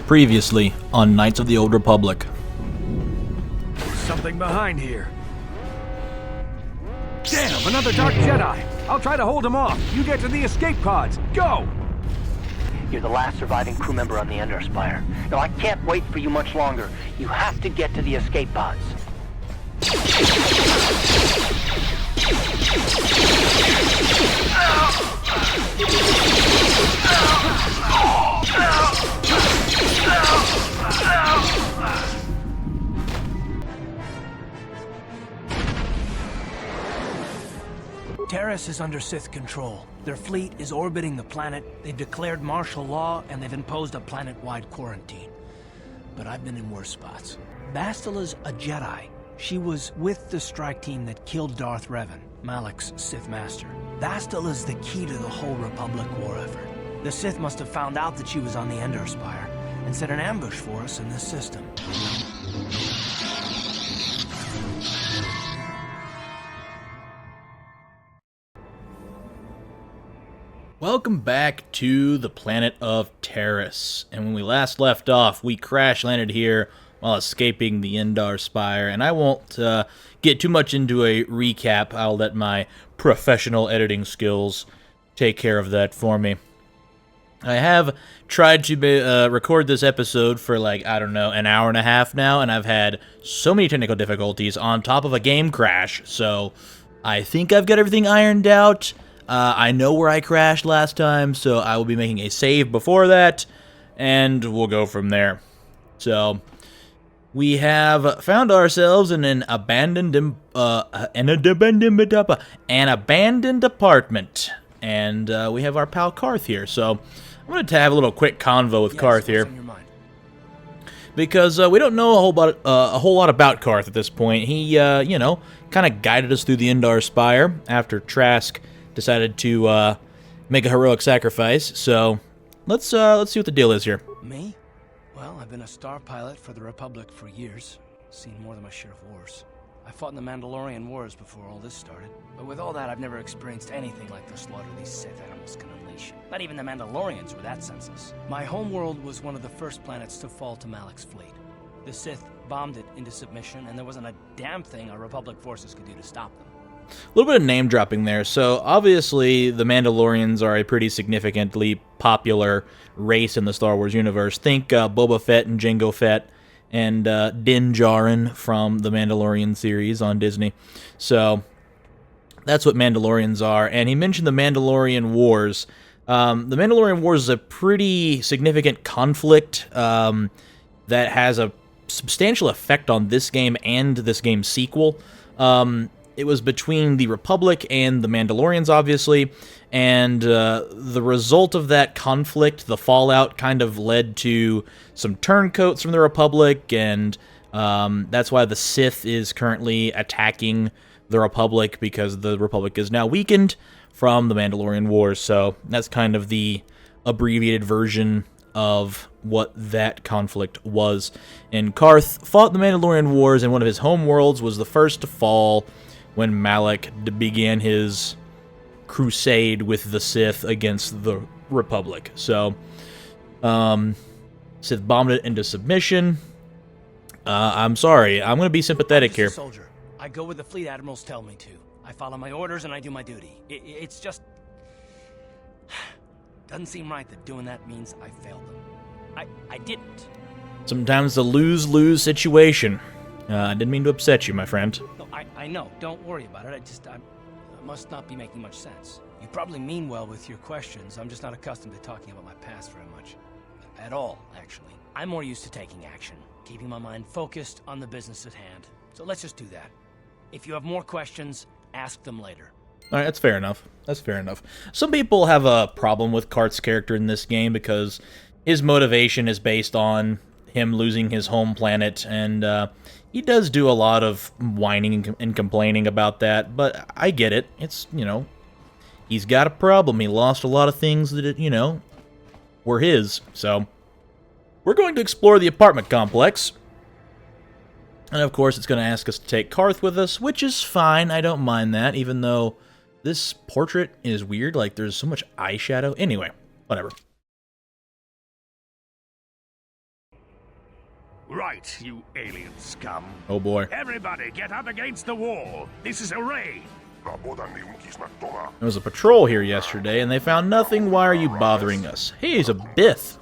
Previously on Knights of the Old Republic. There's something behind here. Damn, another Dark Jedi! I'll try to hold him off. You get to the escape pods. Go! You're the last surviving crew member on the Ender Spire. No, I can't wait for you much longer. You have to get to the escape pods. Taris is under Sith control. Their fleet is orbiting the planet, they've declared martial law, and they've imposed a planet-wide quarantine. But I've been in worse spots. Bastila's a Jedi. She was with the strike team that killed Darth Revan, Malak's Sith master. Bastila's the key to the whole Republic war effort. The Sith must have found out that she was on the Ender Spire and set an ambush for us in this system. Welcome back to the planet of Taris. And when we last left off, we crash landed here while escaping the Ender Spire. And I won't get too much into a recap. I'll let my professional editing skills take care of that for me. I have tried to record this episode for I don't know, an hour and a half now, and I've had so many technical difficulties on top of a game crash. So I think I've got everything ironed out. I know where I crashed last time, so I will be making a save before that, and we'll go from there. So, we have found ourselves in an abandoned apartment, and we have our pal Karth here. So, I'm going to have a little quick convo with Karth here, because we don't know a whole lot about Karth at this point. He, kind of guided us through the Ender Spire after Trask decided to make a heroic sacrifice, so let's see what the deal is here. Me? Well, I've been a star pilot for the Republic for years. Seen more than my share of wars. I fought in the Mandalorian Wars before all this started. But with all that, I've never experienced anything like the slaughter these Sith animals can unleash. Not even the Mandalorians were that senseless. My homeworld was one of the first planets to fall to Malak's fleet. The Sith bombed it into submission, and there wasn't a damn thing our Republic forces could do to stop them. A little bit of name dropping there. So obviously the Mandalorians are a pretty significantly popular race in the Star Wars universe. Think Boba Fett and Jango Fett and Din Djarin from the Mandalorian series on Disney. So that's what Mandalorians are. And he mentioned the Mandalorian Wars. The Mandalorian Wars is a pretty significant conflict that has a substantial effect on this game and this game's sequel. It was between the Republic and the Mandalorians, obviously, and the result of that conflict, the fallout, kind of led to some turncoats from the Republic, and that's why the Sith is currently attacking the Republic, because the Republic is now weakened from the Mandalorian Wars. So that's kind of the abbreviated version of what that conflict was. And Karth fought the Mandalorian Wars, and one of his homeworlds was the first to fall when Malak began his crusade with the Sith against the Republic. So, Sith bombed it into submission. I'm sorry, I'm going to be sympathetic here. Soldier. I go where the fleet admirals tell me to. I follow my orders and I do my duty. It's just... doesn't seem right that doing that means I failed them. I didn't. Sometimes it's a lose-lose situation. I didn't mean to upset you, my friend. No, I know. Don't worry about it. I must not be making much sense. You probably mean well with your questions. I'm just not accustomed to talking about my past very much. At all, actually. I'm more used to taking action, keeping my mind focused on the business at hand. So let's just do that. If you have more questions, ask them later. All right, that's fair enough. That's fair enough. Some people have a problem with Karth's character in this game because his motivation is based on him losing his home planet, and he does do a lot of whining and complaining about that, but I get it. It's, he's got a problem. He lost a lot of things that, were his. So, we're going to explore the apartment complex. And of course, it's going to ask us to take Karth with us, which is fine. I don't mind that, even though this portrait is weird. There's so much eyeshadow. Anyway, whatever. Right, you alien scum. Oh boy. Everybody, get up against the wall. This is a raid. There was a patrol here yesterday, and they found nothing. Why are you bothering us? Hey, he's a Bith.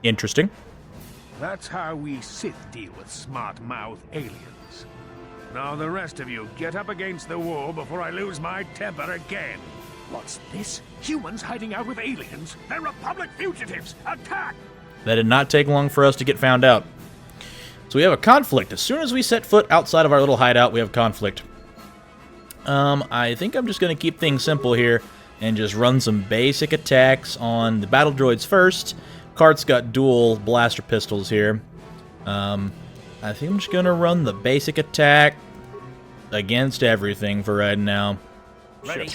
Interesting. That's how we Sith deal with smart-mouth aliens. Now the rest of you, get up against the wall before I lose my temper again. What's this? Humans hiding out with aliens? They're Republic fugitives! Attack! That did not take long for us to get found out. So we have a conflict. As soon as we set foot outside of our little hideout, we have conflict. I think I'm just going to keep things simple here and just run some basic attacks on the battle droids first. Cart's got dual blaster pistols here. I think I'm just going to run the basic attack against everything for right now. Ready?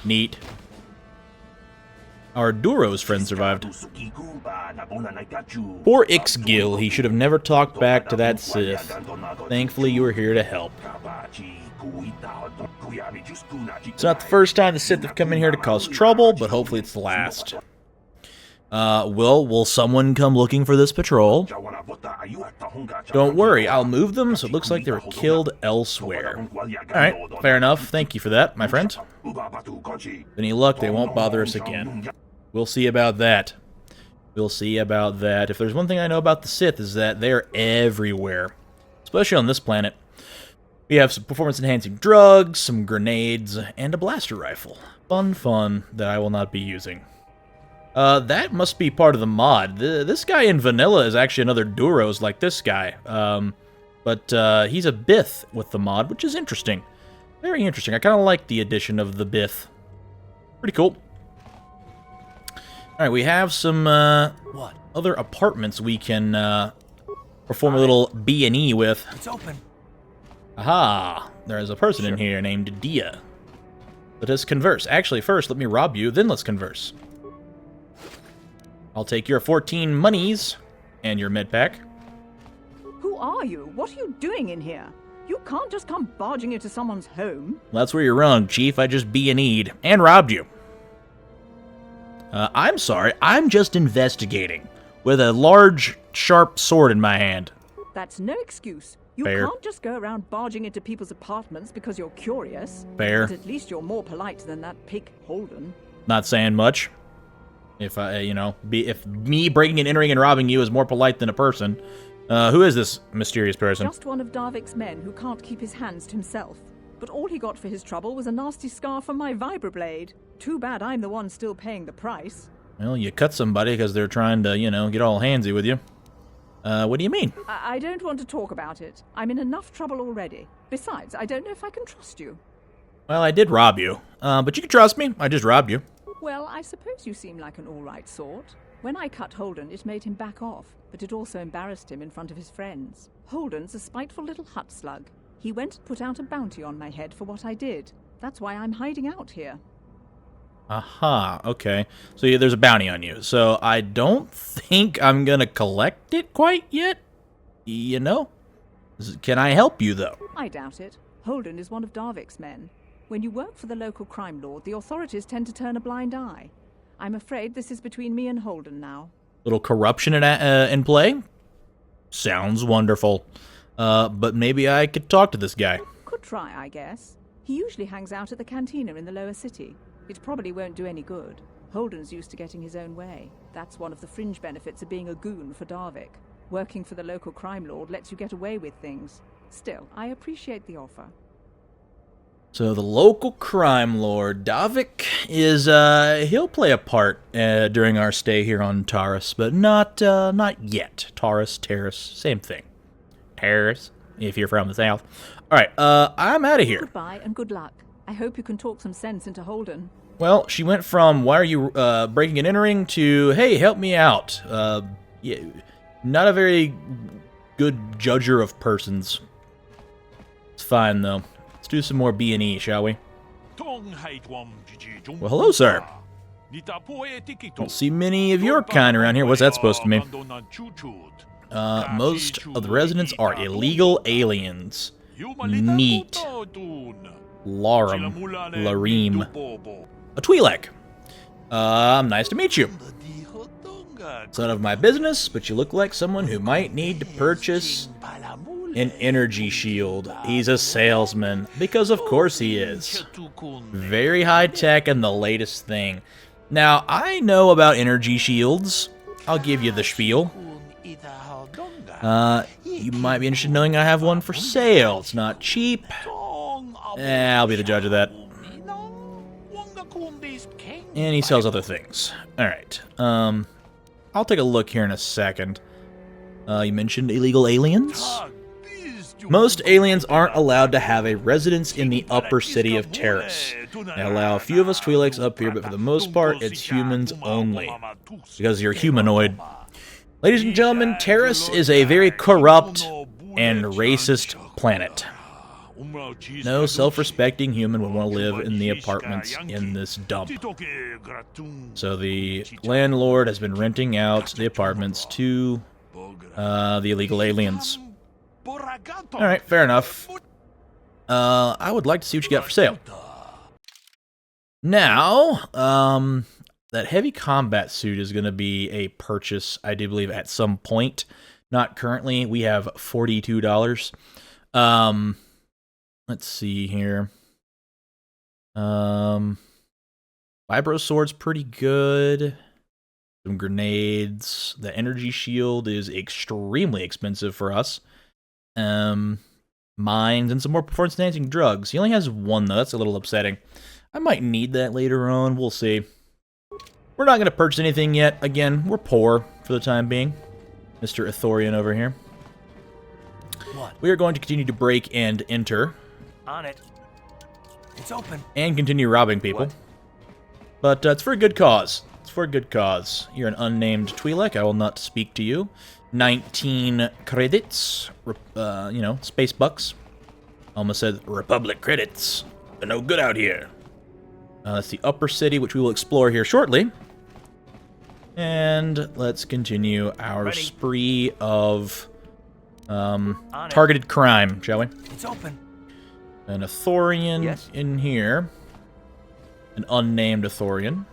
Neat. Our Duro's friend survived. Poor Ixgil, he should have never talked back to that Sith. Thankfully, you were here to help. It's not the first time the Sith have come in here to cause trouble, but hopefully it's the last. Will someone come looking for this patrol? Don't worry, I'll move them so it looks like they were killed elsewhere. Alright, fair enough. Thank you for that, my friend. With any luck, they won't bother us again. We'll see about that. We'll see about that. If there's one thing I know about the Sith is that they're everywhere. Especially on this planet. We have some performance-enhancing drugs, some grenades, and a blaster rifle. Fun that I will not be using. That must be part of the mod. This guy in vanilla is actually another Duros like this guy. But he's a Bith with the mod, which is interesting. Very interesting. I kind of like the addition of the Bith. Pretty cool. Alright, we have some, other apartments we can, perform a little B&E with. It's open. Aha! There is a person in here named Dia. Let us converse. Actually, first, let me rob you, then let's converse. I'll take your 14 monies and your med pack. Who are you? What are you doing in here? You can't just come barging into someone's home. Well, that's where you're wrong, Chief. I just B&E'd and robbed you. I'm sorry. I'm just investigating with a large, sharp sword in my hand. That's no excuse. You Fair. can't just go around barging into people's apartments because you're curious. Fair. But at least you're more polite than that pig Holden. Not saying much. If if me breaking and entering and robbing you is more polite than a person. Who is this mysterious person? Just one of Darvik's men who can't keep his hands to himself. But all he got for his trouble was a nasty scar from my vibroblade. Too bad I'm the one still paying the price. Well, you cut somebody because they're trying to, get all handsy with you. What do you mean? I don't want to talk about it. I'm in enough trouble already. Besides, I don't know if I can trust you. Well, I did rob you. But you can trust me. I just robbed you. Well, I suppose you seem like an all-right sort. When I cut Holden, it made him back off, but it also embarrassed him in front of his friends. Holden's a spiteful little hut slug. He went and put out a bounty on my head for what I did. That's why I'm hiding out here. Aha, okay. So yeah, there's a bounty on you. So I don't think I'm gonna collect it quite yet. Can I help you, though? I doubt it. Holden is one of Darvik's men. When you work for the local crime lord, the authorities tend to turn a blind eye. I'm afraid this is between me and Holden now. Little corruption in play? Sounds wonderful. But maybe I could talk to this guy. Could try, I guess. He usually hangs out at the cantina in the lower city. It probably won't do any good. Holden's used to getting his own way. That's one of the fringe benefits of being a goon for Darvik. Working for the local crime lord lets you get away with things. Still, I appreciate the offer. So the local crime lord, Darvik, he'll play a part during our stay here on Taris, but not yet. Taris, same thing. Taris, if you're from the south. All right, I'm out of here. Goodbye and good luck. I hope you can talk some sense into Holden. Well, she went from, why are you breaking and entering, to, hey, help me out. Yeah, not a very good judger of persons. It's fine, though. Let's do some more B&E, shall we? Well, hello, sir. Don't see many of your kind around here. What's that supposed to mean? Most of the residents are illegal aliens. Neat. Lareem. A Twi'lek. Nice to meet you. It's none of my business, but you look like someone who might need to purchase an energy shield. He's a salesman, because of course he is. Very high tech and the latest thing. Now, I know about energy shields. I'll give you the spiel. You might be interested in knowing I have one for sale. It's not cheap. I'll be the judge of that. And he sells other things. Alright. I'll take a look here in a second. You mentioned illegal aliens? Most aliens aren't allowed to have a residence in the upper city of Taris. They allow a few of us Twi'leks up here, but for the most part, it's humans only. Because you're humanoid. Ladies and gentlemen, Taris is a very corrupt and racist planet. No self-respecting human would want to live in the apartments in this dump. So the landlord has been renting out the apartments to the illegal aliens. Alright, fair enough. I would like to see what you got for sale. Now, that heavy combat suit is going to be a purchase, I do believe, at some point. Not currently. We have $42. Let's see here. Vibro sword's pretty good. Some grenades. The energy shield is extremely expensive for us. Mines and some more performance-enhancing drugs. He only has one, though. That's a little upsetting. I might need that later on. We'll see. We're not going to purchase anything yet. Again, we're poor for the time being. Mr. Ithorian over here. What? We are going to continue to break and enter. On it. It's open. And continue robbing people. What? But it's for a good cause. It's for a good cause. You're an unnamed Twi'lek. I will not speak to you. 19 credits. Space bucks. Almost said Republic credits. They're no good out here. That's the upper city, which we will explore here shortly. And let's continue our spree of targeted crime, shall we? It's open. An Ithorian in here. An unnamed Ithorian.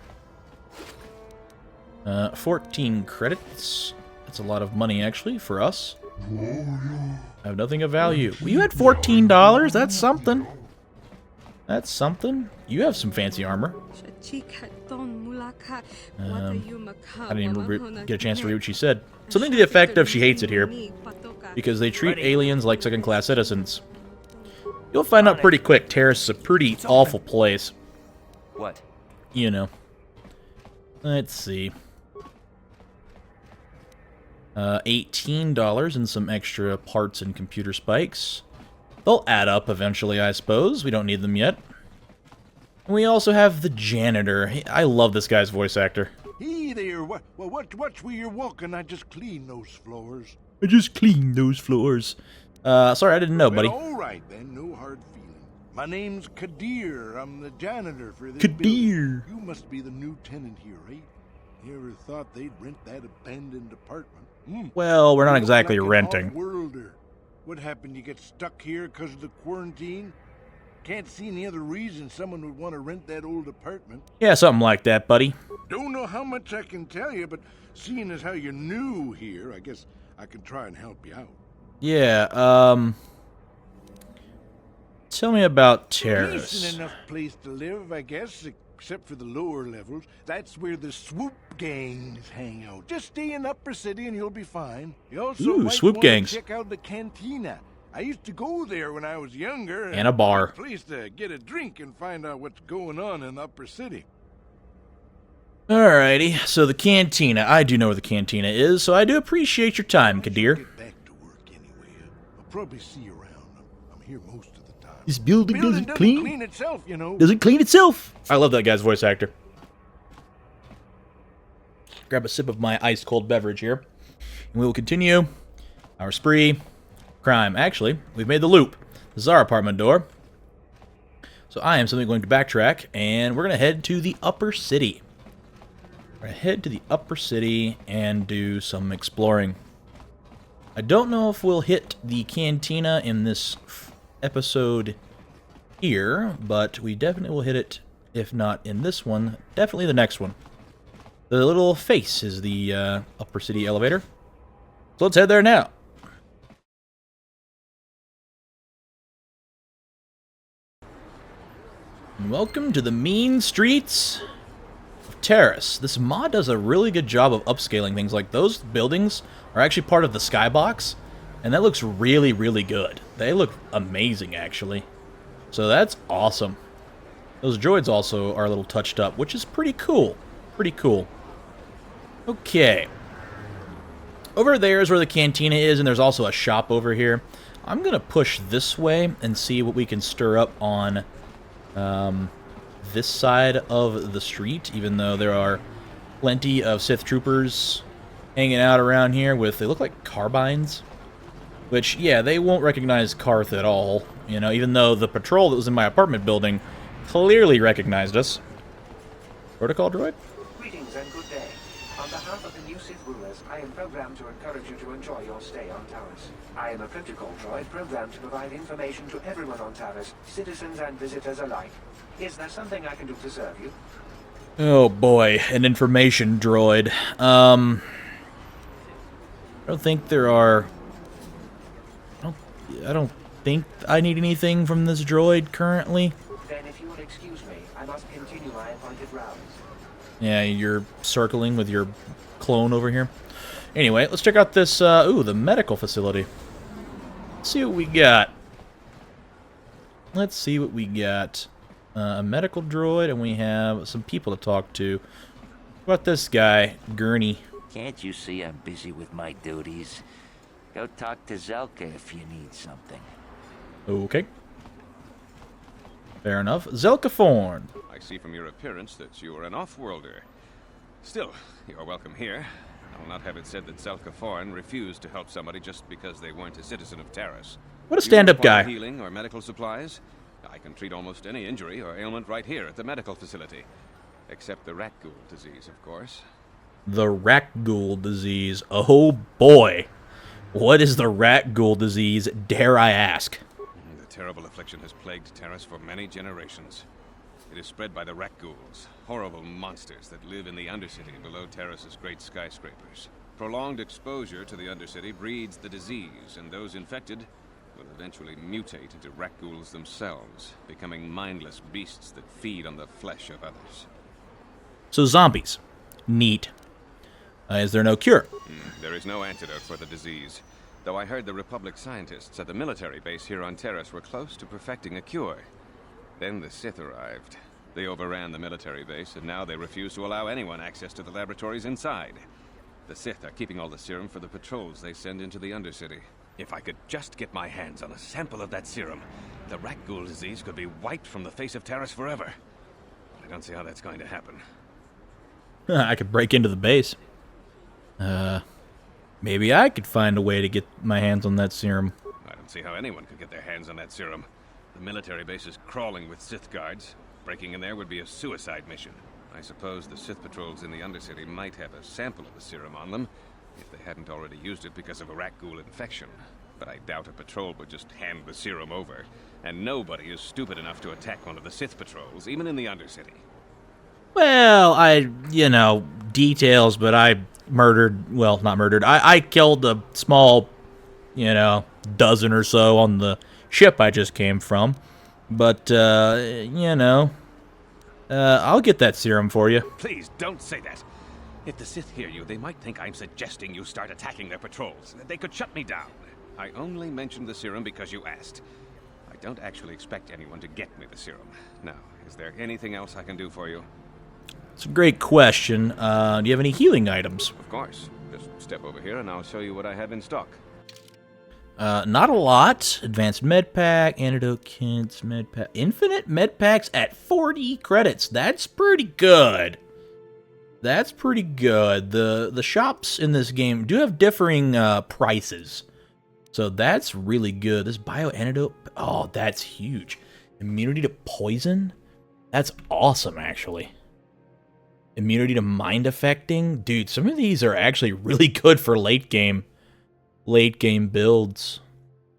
14 credits. That's a lot of money, actually, for us. I have nothing of value. Well, you had $14? That's something. That's something. You have some fancy armor. I didn't even get a chance to read what she said. Something to the effect of she hates it here. Because they treat aliens like second-class citizens. You'll find out pretty quick Taris is a pretty awful place. What? You know. Let's see. $18 and some extra parts and computer spikes. They'll add up eventually, I suppose. We don't need them yet. And we also have the janitor. I love this guy's voice actor. Hey there, watch where you're walking. I just cleaned those floors. I just cleaned those floors. Sorry, I didn't know, buddy. Well, all right then, no hard feeling. My name's KotOR. I'm the janitor for this KotOR. building. You must be the new tenant here, right? You ever thought they'd rent that abandoned apartment? Well, we're not You look exactly like an renting. off-worlder. What happened? You get stuck here because of the quarantine? Can't see any other reason someone would want to rent that old apartment. Yeah, something like that, buddy. Don't know how much I can tell you, but seeing as how you're new here, I guess I can try and help you out. Yeah, tell me about Taris. Decent enough place to live, I guess, except for the lower levels. That's where the swoop gangs hang out. Just stay in Upper City and you'll be fine. You also might swoop want to gangs. check out the cantina. I used to go there when I was younger. And a bar. Place to get a drink and find out what's going on in Upper City. Alrighty, so the cantina. I do know where the cantina is, so I do appreciate your time, KotOR. Get back to work anyway. I'll probably see you around. I'm here most of the time. This building doesn't clean. clean itself, you know. Doesn't clean itself. I love that guy's voice actor. Grab a sip of my ice cold beverage here. And we will continue our spree. Crime. Actually, we've made the loop. This is our apartment door. So I am simply going to backtrack, and we're going to head to the upper city. We're going to head to the upper city and do some exploring. I don't know if we'll hit the cantina in this episode here, but we definitely will hit it, if not in this one, definitely the next one. The little face is the upper city elevator. So let's head there now. And welcome to the mean streets of Taris. This mod does a really good job of upscaling things. Like, those buildings are actually part of the skybox, and that looks really, really good. They look amazing, actually. So that's awesome. Those droids also are a little touched up, which is pretty cool. Pretty cool. Okay. Over there is where the cantina is, and there's also a shop over here. I'm going to push this way and see what we can stir up on this side of the street, even though there are plenty of Sith troopers hanging out around here with, they look like carbines. Which, yeah, they won't recognize Karth at all. You know, even though the patrol that was in my apartment building clearly recognized us. Protocol droid? Greetings and good day. On behalf of the new Sith rulers, I am programmed to encourage you to enjoy your stay on Taris. I am a protocol droid programmed to provide information to everyone on Taris, citizens and visitors alike. Is there something I can do to serve you? Oh boy, an information droid. I don't think there are... I don't think I need anything from this droid currently. Then if you will excuse me, I must continue my appointed rounds. Yeah, you're circling with your clone over here. Anyway, let's check out this, the medical facility. Let's see what we got. Let's see what we got. A medical droid, and we have some people to talk to. What about this guy, Gurney? Can't you see I'm busy with my duties? Go talk to Zelka if you need something. Okay. Fair enough. Zelka Forn. I see from your appearance that you are an off-worlder. Still, you are welcome here. I will not have it said that Zelka Forn refused to help somebody just because they weren't a citizen of Taris. What a stand-up guy. Healing or medical supplies? I can treat almost any injury or ailment right here at the medical facility. Except the rat ghoul disease, of course. The rat ghoul disease. Oh boy. What is the rat ghoul disease, dare I ask? The terrible affliction has plagued Taris for many generations. It is spread by the rat ghouls, horrible monsters that live in the Undercity below Taris's great skyscrapers. Prolonged exposure to the Undercity breeds the disease, and those infected will eventually mutate into rat ghouls themselves, becoming mindless beasts that feed on the flesh of others. So zombies. Neat. Is there no cure? There is no antidote for the disease, though I heard the Republic scientists at the military base here on Taris were close to perfecting a cure. Then the Sith arrived. They overran the military base, and now they refuse to allow anyone access to the laboratories inside. The Sith are keeping all the serum for the patrols they send into the Undercity. If I could just get my hands on a sample of that serum, the rat ghoul disease could be wiped from the face of Taris forever. But I don't see how that's going to happen. I could break into the base. Maybe I could find a way to get my hands on that serum. I don't see how anyone could get their hands on that serum. The military base is crawling with Sith guards. Breaking in there would be a suicide mission. I suppose the Sith patrols in the Undercity might have a sample of the serum on them, if they hadn't already used it because of a rat ghoul infection. But I doubt a patrol would just hand the serum over. And nobody is stupid enough to attack one of the Sith patrols, even in the Undercity. Well, details, but I murdered, well, not murdered, I killed a small, dozen or so on the ship I just came from. But, I'll get that serum for you. Please, don't say that. If the Sith hear you, they might think I'm suggesting you start attacking their patrols. They could shut me down. I only mentioned the serum because you asked. I don't actually expect anyone to get me the serum. Now, is there anything else I can do for you? It's a great question. Do you have any healing items? Of course. Just step over here and I'll show you what I have in stock. Not a lot. Advanced med pack, antidote kits, med pack, infinite med packs at 40 credits. That's pretty good. That's pretty good. The shops in this game do have differing prices, so that's really good. This bio antidote, oh, that's huge. Immunity to poison, that's awesome actually. Immunity to mind affecting, dude. Some of these are actually really good for late game late game builds.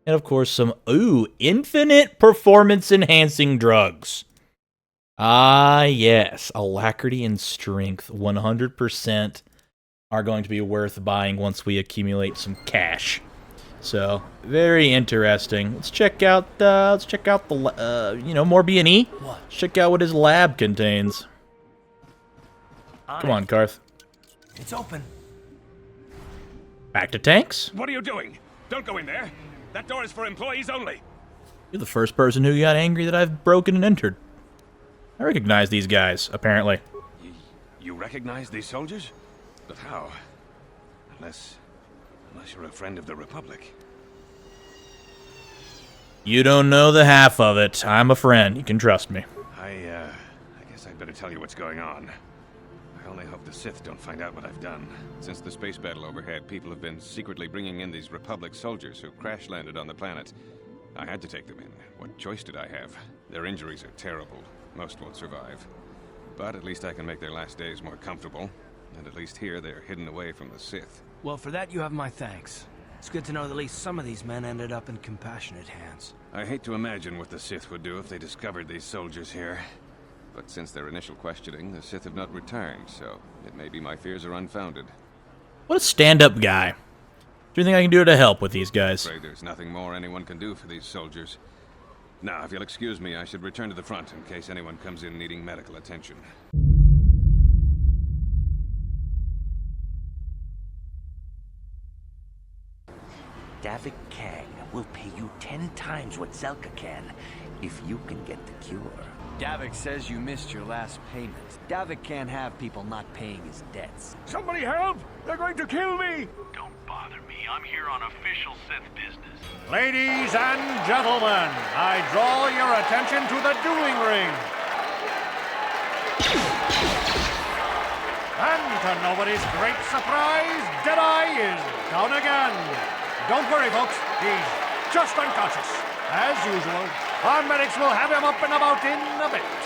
And of course some, infinite performance enhancing drugs. Ah, yes, alacrity and strength 100% are going to be worth buying once we accumulate some cash. So, very interesting. Let's check out the, more B&E. Let's check out what his lab contains. Come on, Karth. It's open. Back to tanks? What are you doing? Don't go in there. That door is for employees only. You're the first person who got angry that I've broken and entered. I recognize these guys, apparently. You recognize these soldiers? But how? Unless you're a friend of the Republic. You don't know the half of it. I'm a friend. You can trust me. I guess I'd better tell you what's going on. I only hope the Sith don't find out what I've done. Since the space battle overhead, people have been secretly bringing in these Republic soldiers who crash-landed on the planet. I had to take them in. What choice did I have? Their injuries are terrible. Most won't survive. But at least I can make their last days more comfortable. And at least here, they're hidden away from the Sith. Well, for that you have my thanks. It's good to know that at least some of these men ended up in compassionate hands. I hate to imagine what the Sith would do if they discovered these soldiers here. But since their initial questioning, the Sith have not returned, so it may be my fears are unfounded. What a stand-up guy. Do you think I can do to help with these guys? I'm afraid there's nothing more anyone can do for these soldiers. Now, if you'll excuse me, I should return to the front in case anyone comes in needing medical attention. Davik Kang will pay you 10 times what Zelka can if you can get the cure. Davik says you missed your last payment. Davik can't have people not paying his debts. Somebody help! They're going to kill me! Don't bother me. I'm here on official Sith business. Ladies and gentlemen, I draw your attention to the dueling ring. And to nobody's great surprise, Deadeye is down again. Don't worry, folks. He's just unconscious. As usual, our medics will have him up and about in a bit.